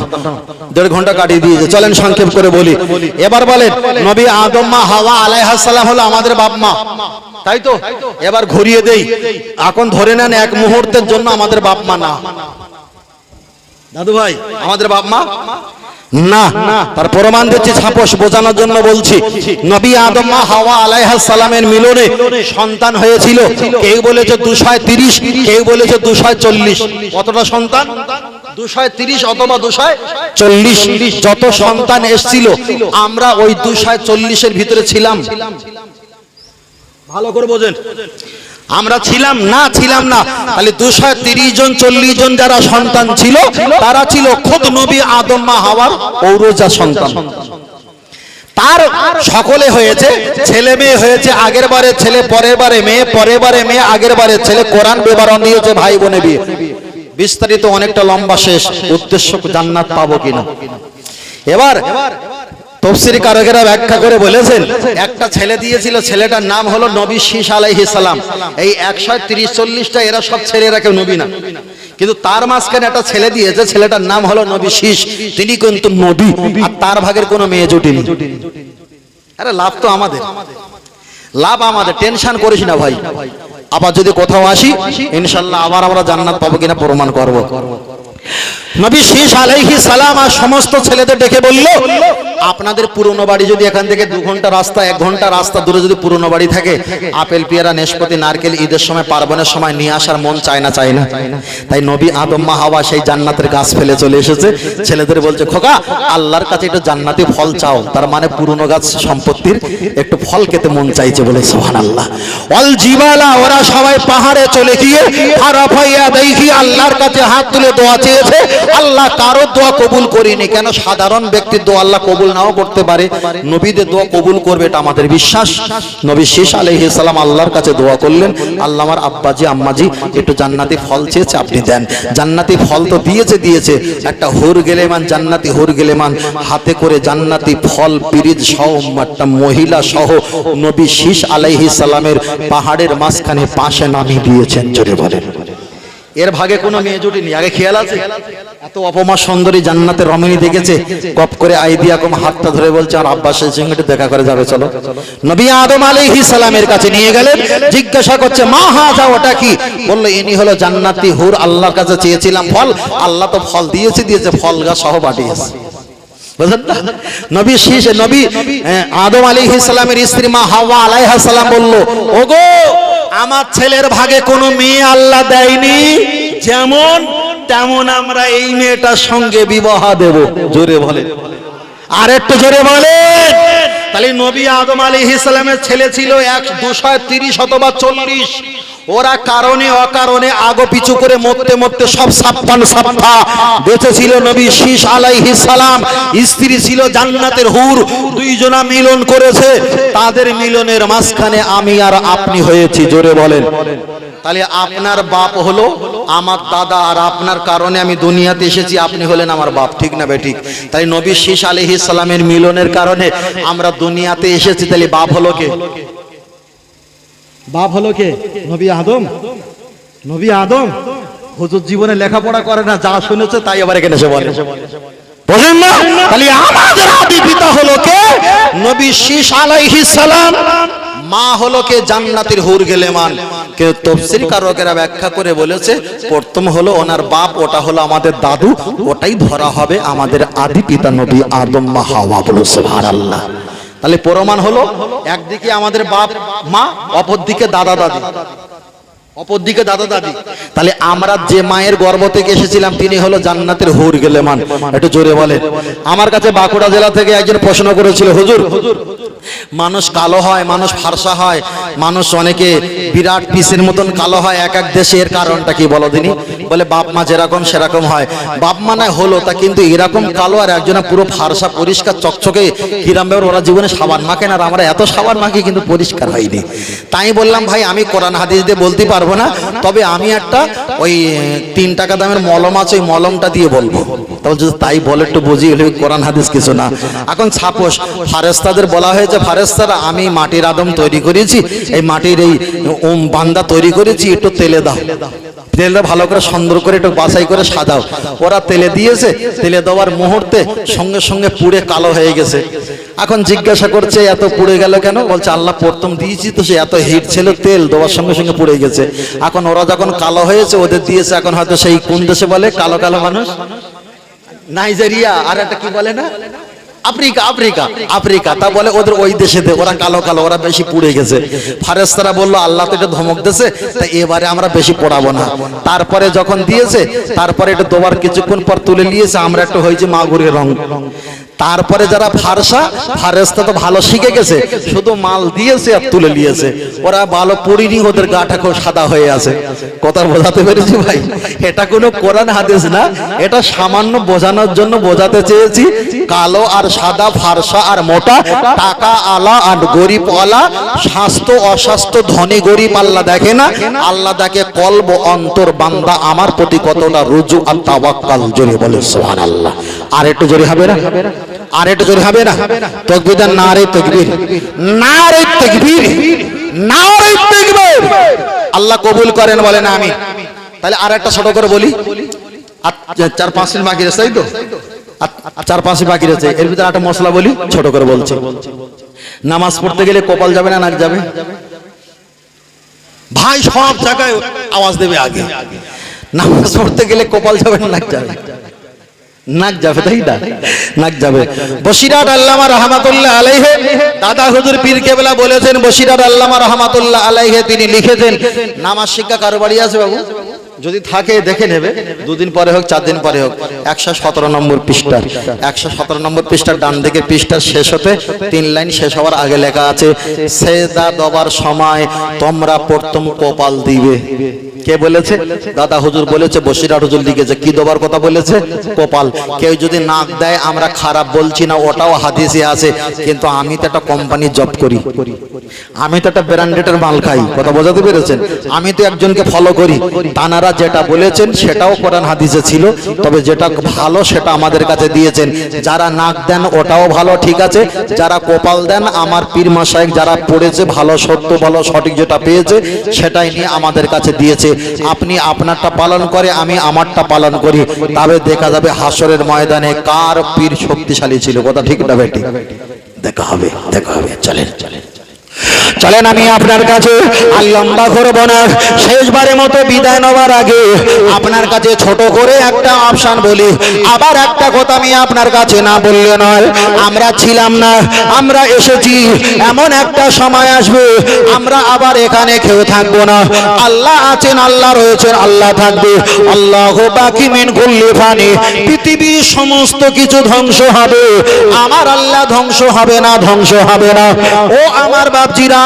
1.5 ঘন্টা কাটিয়ে দিয়েছে। চলেন সংক্ষেপ করে বলি। এবার বলেন, নবী আদম মা হাওয়া আলাইহিস সালাম হলো আমাদের বাপ মা, তাই তো? এবার ঘুরিয়ে দেই, এখন ধরে নেন এক মুহূর্তের জন্য আমাদের বাপ মা না। দাদু ভাই আমাদের বাপ মা না, তার প্রমাণ দিচ্ছি, ছাপোস বোঝানোর জন্য বলছি। নবী আদম মা হাওয়া আলাইহিস সালামের মিলনে সন্তান হয়েছিল। কেউ বলেছে 230, কেউ বলেছে 240। কতটা সন্তান? 230 অথবা 240। যত সন্তান এসেছিল আমরা ওই 240 এর ভিতরে ছিলাম। ভালো করে বোঝেন, আমরা ছিলাম না, ছিলাম না। তাহলে 230 জন 40 জন যারা সন্তান ছিল তারা ছিল খোদ নবী আদম মা হাওয়ার ঔরজা সন্তান। তার সকলে হয়েছে, ছেলে মেয়ে হয়েছে, আগের বারে ছেলে, পরের বারে মেয়ে, পরের বারে মেয়ে, আগের বারে ছেলে। কোরআন বিবরণ দিয়েছে ভাই বোনে বিয়ে। বিস্তারিত অনেকটা লম্বা, শেষ উদ্দেশ্য জান্নাত পাবো কিনা। এবার তাফসীর কারকেরা ব্যাখ্যা করে বলেছেন, একটা ছেলে দিয়েছিল, ছেলেটার নাম হলো নবী শীষ আলাইহিস সালাম। এই 130-40টা এরা সব ছেলেরা কেউ নবী না, কিন্তু তার মাঝখানে একটা ছেলে দিয়েছে, ছেলেটার নাম হলো নবী শীষ। তিনি কিন্তু নবী, আর তার ভাগের কোনো মেয়ে জুটিনি। আরে লাভ তো আমাদের, লাভ আমাদের, টেনশন করিস না ভাই। আবার যদি কোথাও আসি ইনশাআল্লাহ আবার আমরা জান্নাত পাবো কিনা প্রমাণ করব। নবী শীষ আলাইহিস সালাম আর সমস্ত ছেলেদের ডেকে বলল, আপনাদের পুরনো বাড়ি যদি এখান থেকে 2 ঘন্টা রাস্তা, 1 ঘন্টা রাস্তা দূরে যদি পুরনো বাড়ি থাকে, আপেল পেয়ারা নাশপাতি নারকেল ঈদের সময় পার্বণের সময় নিয়ে আসার মন চায় না, চায় না? তাই নবী আদম মা হাওয়া সেই জান্নাতের গাছ ফেলে চলে এসেছে। ছেলেদের বলছে, খোকা আল্লাহর কাছে একটু জান্নাতি ফল চাও। তার মানে পুরনো গাছ সম্পত্তির একটু ফল খেতে মন চাইছে বলে। সুবহানাল্লাহ। ওয়াল জিবালা, ওরা সবাই পাহাড়ে চলে গিয়ে আরাফাইয়া দেখি আল্লাহর কাছে হাত তুলে দোয়া চেয়েছে। আল্লাহ কারো দোয়া কবুল করেনি। কেন? সাধারণ ব্যক্তির দোয়া আল্লাহ কবুল নাও করতে পারে, নবীদের দোয়া কবুল করবে, এটা আমাদের বিশ্বাস। নবী শীষ আলাইহিস সালাম আল্লাহর কাছে দোয়া করলেন, আল্লাহ আমার আব্বাজি আম্মাজি একটু জান্নাতি ফল চেয়েছে, আপনি দেন। জান্নাতি ফল তো দিয়েছে। একটা হুর গেলেমান, জান্নাতি হুর গেলেমান হাতে করে জান্নাতি ফল পিরিজ সহ একটা মহিলা সহ নবী শীষ আলাইহিস সালামের পাহাড়ের মাঝখানে পাশে নামিয়ে দিয়েছেন। জোরে বলেন। এর ভাগে কোনো মেয়ে জুটিনি। আগে খেয়াল আছে? এত অপমা সুন্দরী জান্নাতের রমণী দেখেছে, কপ করে আইডিয়া কম হাতটা ধরে বলছে আর আব্বাসের সঙ্গে দেখা করে যাবে, চলো। নবী আদম আলাইহিস সালামের কাছে নিয়ে গেলেন, জিজ্ঞাসা করছে, মা হাজা, ওটা কি? বলল, ইনি হলো জান্নাতি হুর, আল্লাহর কাছে চেয়েছিলাম ফল, আল্লাহ তো ফল দিয়েছে, ফল গাছ সহ পাঠিয়েছে। নবী শীষ, নবী আদম আলাইহিস সালামের স্ত্রী মা হাওয়া আলাইহা সালাম বলল, ওগো আমার ছেলের ভাগে কোনো মেয়ে আল্লাহ দেয়নি, যেমন তেমন আমরা এই মেয়েটার সঙ্গে বিবাহ দেব। জোরে বলেন, আর একটু জোরে বলেন। তাহলে নবী আদম আলাইহিস সালামের ছেলে ছিল 230 অথবা 40। ওরা কারণে অকারণে আগো পিছু করে মরতে সব সাপ্পা বেঁচে ছিল নবী শীষ আলাইহিস সালাম। স্ত্রী ছিল জান্নাতের হুর, দুইজনা মিলন করেছে। তাদের মিলনের মাঝখানে আমি আর আপনি হয়েছি। জোরে বলেন। তাহলে আপনার বাপ হলো আমার দাদা, আর আপনার কারণে আমি দুনিয়াতে এসেছি, আপনি হলেন আমার বাপ, ঠিক না বেঠিক? তাই নবী শীষ আলাইহিস সালামের মিলনের কারণে আমরা দুনিয়াতে এসেছি। তাহলে বাপ হলো কে? বাপ হলো কে? নবী আদম। নবী আদম হুজুর জীবনে লেখাপড়া করে না, যা শুনেছে তাই আবার এখানে এসে বলে, বলেন না? তাহলে আমাদের আদি পিতা হলো কে? নবী শীষ আলাইহিস সালাম। মা হলো কে? জান্নাতের হুর গেলেমান। কেউ তাফসীর কারকেরা ব্যাখ্যা করে বলেছে, প্রথম হলো ওনার বাপ, ওটা হলো আমাদের দাদু, ওটাই ধরা হবে আমাদের আদি পিতা নবী আদম মা হাওয়া। বলো সুবহানাল্লাহ। তাহলে প্রমাণ হলো একদিকে আমাদের বাপ মা, অপরদিকে দাদা দাদি, অপরদিকে দাদা দাদি। তাহলে আমরা যে মায়ের গর্ভ থেকে এসেছিলাম তিনি হলো জান্নাতের হুর গেলেমান। একটু জোরে বলেন। আমার কাছে বাঁকুড়া জেলা থেকে একজন প্রশ্ন করেছিল, হুজুর মানুষ কালো হয়, মানুষ ফর্সা হয়, মানুষ অনেকে বিরাট পিসের মতন কালো হয় এক এক দেশে, এর কারণটা কি বলো দিনি? বলে বাপ মা যেরকম সেরকম হয়। বাপ মা না হলো তা, কিন্তু এরকম কালো আর একজনা পুরো ফর্সা পরিষ্কার চকচকে কিরাম ব্যাপার। ওরা জীবনে সাবান মাখে না, আর আমরা এত সাবান মাখি কিন্তু পরিষ্কার হয়নি। তাই বললাম ভাই আমি কোরআন হাদিস দিয়ে বলতে পারবো না, তবে আমি একটা ওই 3 টাকা দামের মলম আছে, ওই মলমটা দিয়ে বলবো। তাহলে যদি তাই বলে একটু বুঝি, হলে কোরআন হাদিস কিছু না। এখন সাপোজ ফারেস্তাদের বলা হয়েছে, ফারেস্তারা আমি মাটির আদম তৈরি করেছি, এই মাটির এই বান্দা তৈরি করেছি, একটু তেলে দাও, তেলটা ভালো করে সুন্দর করে একটু বাছাই করে সাজাও। ওরা তেলে দিয়েছে, তেলে দেওয়ার মুহূর্তে সঙ্গে সঙ্গে পুড়ে কালো হয়ে গেছে। এখন জিজ্ঞাসা করছে এত পুড়ে গেল কেন? বলছে আল্লাহ প্রথম দিয়েছি তো, সে এত হিট ছিল, তেল দেওয়ার সঙ্গে সঙ্গে পুড়ে গেছে। এখন ওরা যখন কালো হয়েছে, ওদের দিয়েছে এখন হয়তো সেই কোন দেশে বলে কালো কালো মানুষ, নাইজেরিয়া, আর একটা কি বলে না, আফ্রিকা, আফ্রিকা, আফ্রিকা, তা বলে ওদের ওই দেশে ওরা কালো কালো, ওরা বেশি পুড়ে গেছে। ফারেস্তারা বললো আল্লাহ তো এটা ধমক দিয়েছে, তা এবারে আমরা বেশি পড়াবো না। তারপরে যখন দিয়েছে, তারপরে এটা দোবার কিছুক্ষণ পর তুলে নিয়েছে, আমরা একটু হয়েছে মাগুরের রং। তারপরে যারা ফারেস্তা তো ভালো শিখে গেছে, শুধু মাল দিয়েছে আর তুলে নিয়েছে, ওরা ভালো পড়িনি, ওদের গাটা খুব সাদা হয়ে আছে। কথা বোঝাতে পেরেছি ভাই? এটা কোনো কোরআন হাদিস না, এটা সামান্য বোঝানোর জন্য বোঝাতে চেয়েছি। কালো আর সাদা, ফারসা আর মোটা, টাকা আলা আর গরিব আলা, স্বাস্থ্য অস্বাস্থ্য, ধনী গরিব আল্লাহ দেখে না, আল্লাহ দেখে কলব অন্তর, বান্দা আমার প্রতি কতটা রুজু আর তাওয়াক্কাল। জোরে বলে সুবহানাল্লাহ। আর একটু জোরে হবে না? আর একটু জোরে হবে না? তাকবীর, নারে তাকবীর, নারে তাকবীর, নারে তাকবীর। আল্লাহ কবুল করেন, বলেন আমিন। তাহলে আর একটা ছোট করে বলি, 4-5 মিনিট বাকি আছে, তাই তো? 4-5 বাকি রয়েছে, এর ভিতরে একটা মশলা বলি, ছোট করে বলছি। নামাজ পড়তে গেলে কপাল যাবে না নাক যাবে? ভাই সব জায়গায় আওয়াজ দেবে আগে। নামাজ পড়তে গেলে কপাল যাবে না নাক যাবে? নাক যাবে, তাই না? নাক যাবে। বসিরাট আল্লামা রহমাতুল্লাহ আলাইহি, দাদা হুজুর পীর কেবলা বলেছেন, বসিরাট আল্লামা রহমাতুল্লাহ আলাইহি তিনি লিখেছেন, নামাজ শিক্ষা কারো বাড়ি আছে বাবু? যদি থাকে দেখে নেবে, 2 দিন পরে হোক 4 দিন পরে হোক। 117 নম্বর পৃষ্ঠা, 117 নম্বর পৃষ্ঠার ডান দিকের পৃষ্ঠার শেষ হতে 3 লাইন শেষ হওয়ার আগে লেখা আছে, সেজদা দেওয়ার সময় তোমরা প্রথম কপাল দিবে। কে বলেছে? দাদা হুজুর বলেছে, বসিরাট হুজুর লিখেছে। কি দেওয়ার কথা বলেছে? কপাল। কেউ যদি নাক দেয়, আমরা খারাপ বলছি না, ওটাও হাদিসে আছে, কিন্তু আমি তো একটা কোম্পানি জব করি, আমি তো একটা ব্র্যান্ডেডের মাল খাই। কথা বোঝাতে পেরেছেন? আমি তো একজনকে ফলো করি, তানারা যেটা বলেছেন সেটাও কোরআন হাদিসে ছিল, তবে যেটা ভালো সেটা আমাদের কাছে দিয়েছেন। যারা নাক দেন ওটাও ভালো, ঠিক আছে। যারা কপাল দেন, আমার পীর মাশায়েখ যারা পড়েছে, ভালো সত্য ভালো সঠিক যেটা পেয়েছে সেটাই নিয়ে আমাদের কাছে দিয়েছে। আপনি আপনারটা পালন করে, আমি আমারটা পালন করি, তবে দেখা যাবে হাসরের ময়দানে কার পীর শক্তিশালী ছিল। কথা ঠিক না বেটি? দেখা হবে, দেখা হবে। চলেন চলেন, আমি আপনার কাছে আর লম্বা করব না, শেষবারের মতো বিদায় নেওয়ার আগে আপনার কাছে ছোট করে একটা অপশন বলি। আবার একটা কথা আমি আপনার কাছে না বললে নয়, আমরা ছিলাম না, আমরা এসেছি, এমন একটা সময় আসবে আমরা আবার এখানে কেউ থাকবো না। আল্লাহ আছেন, আল্লাহ রয়েছেন, আল্লাহ থাকবে। আল্লাহু বাকি মিন কুল্লি ফানি, পৃথিবীর সমস্ত কিছু ধ্বংস হবে, আমার আল্লাহ ধ্বংস হবে না, ধ্বংস হবে না। ও আমার বাপজিরা,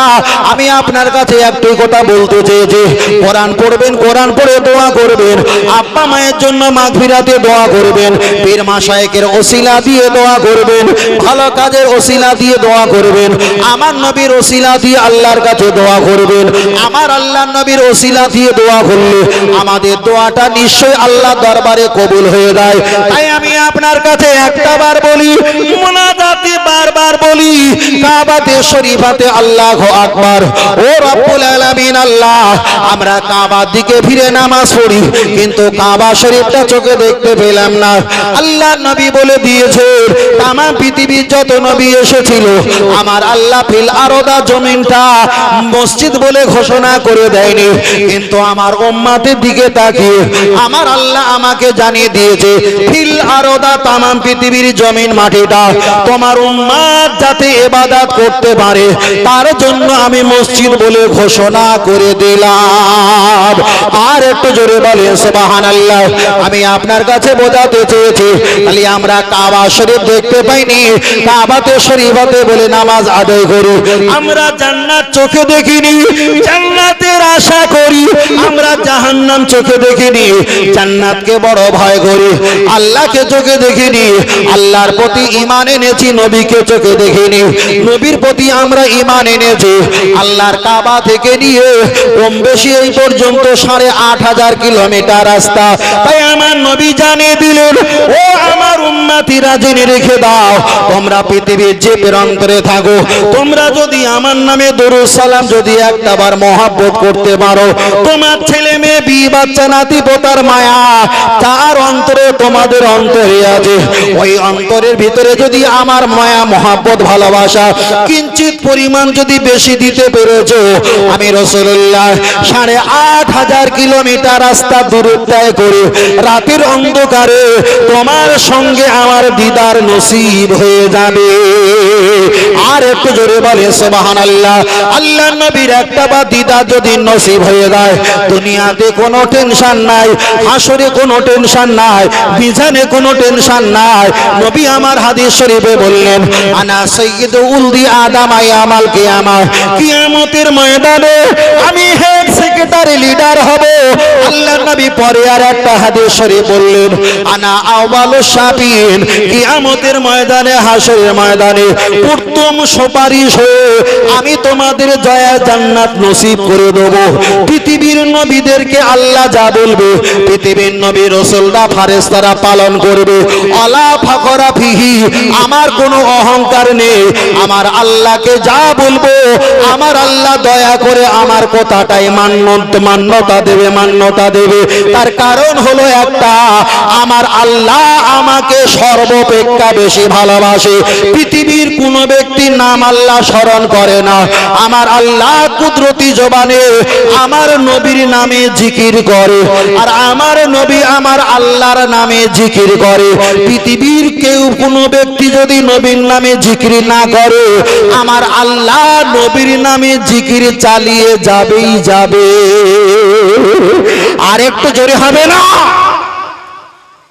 আমি আপনার কাছে একটু কথা বলতে চেয়েছি। কোরআন পড়বেন, কোরআন পড়ে দোয়া করবেন, আব্বা মায়ের জন্য মাগফিরাতে দোয়া করবেন, পীর মাশায়েখের ওসিলা দিয়ে দোয়া করবেন, ভালো কাজের ওসিলা দিয়ে দোয়া করবেন, আমার নবীর ওসিলা দিয়ে আল্লাহর কাছে দোয়া করবেন। আমার আল্লাহর নবীর ওসিলা দিয়ে দোয়া করলে আমাদের দোয়াটা নিশ্চয়ই আল্লাহ দরবারে কবুল হয়ে যায়। তাই আমি আপনার কাছে একটাবার বলি, মুনাজাতে বারবার বলি, কাবাতে শরীফাতে আল্লাহু আকবার। ও রব্বুল আলামিন আল্লাহ, আমরা কাবার দিকে ফিরে নামাজ পড়ি, কিন্তু কাবা শরীফটা চোখে দেখতে পেলাম না। আল্লাহর নবী বলে দিয়েছে, তাম পৃথিবীর যত নবী এসেছিল, আমার আল্লাহ ফিল আরদা জমিনটা মসজিদ বলে ঘোষণা করে দেয়নি, কিন্তু আমার উম্মতের দিকে তাকিয়ে আমার আল্লাহ আমাকে জানিয়ে দিয়েছে, ফিল আরদা তাম পৃথিবীর জমিন মাটিটা তোমার উম্মত যাতে ইবাদত করতে পারে তার জন্য আমি মসজিদ বলে ঘোষণা করে দিলাম। আর একটু জোরে বলেন সুবহানাল্লাহ। আমি আপনার কাছে বোঝাতে চেয়েছি, খালি আমরা কাবা শরীফ দেখতে পাইনি, কাবাতে শরীফাতে বলে নামাজ আদায় করি। আমরা জান্নাত চোখে দেখিনি, জান্নাতের আশা করি। আমরা জাহান্নাম চোখে দেখিনি, জান্নাতকে বড় ভয় করি। আল্লাহকে চোখে দেখিনি, আল্লাহর প্রতি ঈমান এনেছি, নবীকে চোখে দেখিনি। নবীর প্রতি আমরা ঈমান এনেছি। আল্লাহর কাবা থেকে নিয়ে কম বেশি এই পর্যন্ত ৮,৫০০ কিলোমিটার রাস্তা। তাই আমার নবী জানিয়ে দিলেন, ও আমার উম্মতিরা জেনে রেখে দাও, তোমরা পৃথিবীর যে প্রান্তরে থাকো, তোমরা যদি আমার নামে দরুদ সালাম যদি একটাবার মহব্বত করতে পারো, তোমার ছেলে মেয়ে বিয়ে বাচ্চা নাতি পোতার মায়া তার অন্তরে তোমাদের অন্তরে আছে, ওই অন্তরের ভিতরে যদি আমার মায়া মহব্বত ভালোবাসা কিঞ্চিত পরিমাণ যদি বেশি দিতে পেরেছো, আমি রাসূলুল্লাহ ৮,৫০০ কিলোমিটার রাস্তা দূরত্ব তয় করে রাতের অন্ধকারে তোমার সঙ্গে আমার দিদার নসিব হয়ে যাবে। আর একটু জোরে বলে সুবহানাল্লাহ। আল্লাহর নবীর একটা বা দিদার যদি নসিব হয়ে যায়, দুনিয়াতে কোনো টেনশন নাই, হাসরে কোনো টেনশন নাই, মিজানে কোনো টেনশন নাই। নবী আমার হাদিস শরীফে বললেন, আনা সাইয়্যিদু উলদি আদম ইয়াউমাল কিয়ামah, কিয়ামতের ময়দানে আমি হেড সেক্রেটারি লিডার হব। আল্লাহর নবী পরে আর একটা হাদিস শরীফ বললেন, আনা আউয়ালুশ শাফিঈন, কিয়ামতের ময়দানে হাসরের ময়দানে প্রথম সুপারিশ হয়ে আমি তোমাদের জয়া জান্নাত নসিব করে দেব। পৃথিবীর নবীদেরকে আল্লাহ যা বলবে পৃথিবীর নবী রাসূলরা ফেরেশতারা পালন করবে। আলা ফাকরা ফিহি, আমার কোনো অহংকার নেই। আমার আল্লাহকে যা বলবো আমার আল্লাহ দয়া করে আমার কথাটাই মান্যতা দেবে, মান্যতা দেবে। তার কারণ হলো একটা, আমার আল্লাহ আমাকে সর্বাপেক্ষা বেশি ভালোবাসে। পৃথিবীর কোন ব্যক্তির নাম আল্লাহ স্মরণ করে না, আমার আল্লাহ কুদরতি জবানে আমার নবীর নামে জিকির করে, আর আমার নবী আমার আল্লাহর নামে জিকির করে। পৃথিবীর কেউ কোনো ব্যক্তি যদি নবীর নামে জিকির না করে, আমার আল্লাহ নবীর নামে জিকির চালিয়ে যাবেই যাবে। আর একটু জোরে হবে না?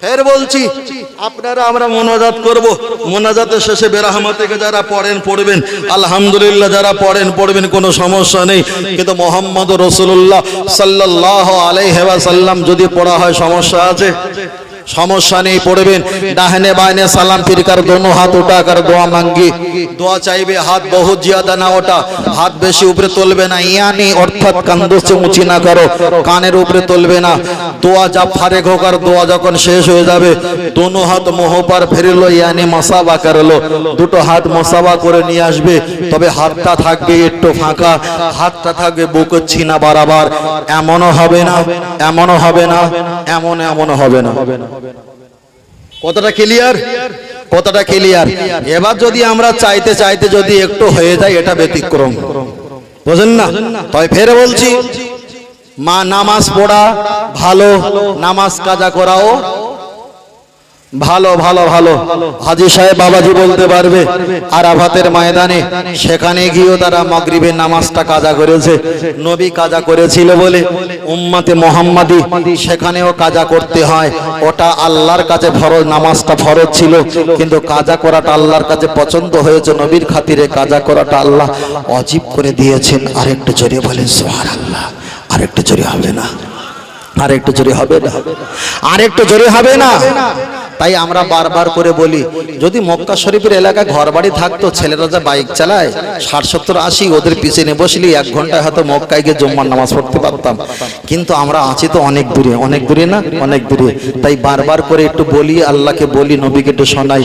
ফের বলছি, আপনারা আমরা মোনাজাত করব। মোনাজাতের শেষে বেরহমত থেকে যারা পড়েন পড়বেন, আলহামদুলিল্লাহ যারা পড়েন পড়বেন, কোনো সমস্যা নেই। কিন্তু মোহাম্মদ রাসূলুল্লাহ সাল্লাল্লাহু আলাইহি ওয়াসাল্লাম যদি পড়া হয় সমস্যা আছে? সমস্যা নেই, পড়বেন। ডাহনে বায়নে সালাম ফিরকার দোনো হাত উঠাकर দোয়া মাঙ্গি, দোয়া চাইবে, হাত বহুত জিয়াদা না ওঠা, হাত বেশি উপরে তুলবে না, ইয়ানি অর্থাৎ কাঁধ से উঁচি না করো, কানের উপরে তুলবে না। দোয়া যা ফারেক হোকার দোয়া যখন শেষ হয়ে যাবে দোনো হাত মুহ पर ফেরলো, ইয়ানি মাসাবা করলো, দুটো হাত মাসাবা করে নিয়ে আসবে। তবে হাতটা থাকবে একটু ফাঁকা, হাতটা থাকবে বুকের ছিনা বরাবর। এমনও হবে না, এমনও হবে না, এমনও হবে না। কতটা ক্লিয়ার? কতটা ক্লিয়ার? এবার যদি আমরা চাইতে চাইতে যদি একটু হয়ে যায়, এটা ব্যতিক্রম, বুঝেন না? তাই ফের বলছি, মা নামাজ পড়া ভালো, নামাজ কাজা করাও ভালো। ভালো ভালো হাজী সাহেব বাবাজি বলতে পারবে, আরাফাতের ময়দানে সেখানে গিয়েও তারা মাগরিবের নামাজটা কাজা করেছে। নবী কাজা করেছিল বলে উম্মতে মুহাম্মাদি সেখানেও কাজা করতে হয়। ওটা আল্লাহর কাছে ফরজ, নামাজটা ফরজ ছিল, কিন্তু কাজা করাটা আল্লাহর কাছে পছন্দ হয়েছে। নবীর খাতিরে কাজা করাটা আল্লাহ ওয়াজিব করে দিয়েছেন। আরেকটু জোরে বলেন সুবহানাল্লাহ। আরেকটু জোরে হবে না? আরেকটু জোরে হবে না? আরেকটু জোরে হবে না? তাই আমরা বারবার করে বলি, যদি মক্কা শরীফের এলাকায় ঘর বাড়ি থাকতো, ছেলেরা যা বাইক চালায় ৬০-৭০-৮০, ওদের পিছনে বসলি ১ ঘন্টায় হয়তো মক্কায় গিয়ে জুম্মার নামাজ পড়তে পারতাম। কিন্তু আমরা আছি তো অনেক দূরে, অনেক দূরে না, অনেক দূরে। তাই বারবার করে একটু বলি, আল্লাহকে বলি, নবীকে একটু শোনাই।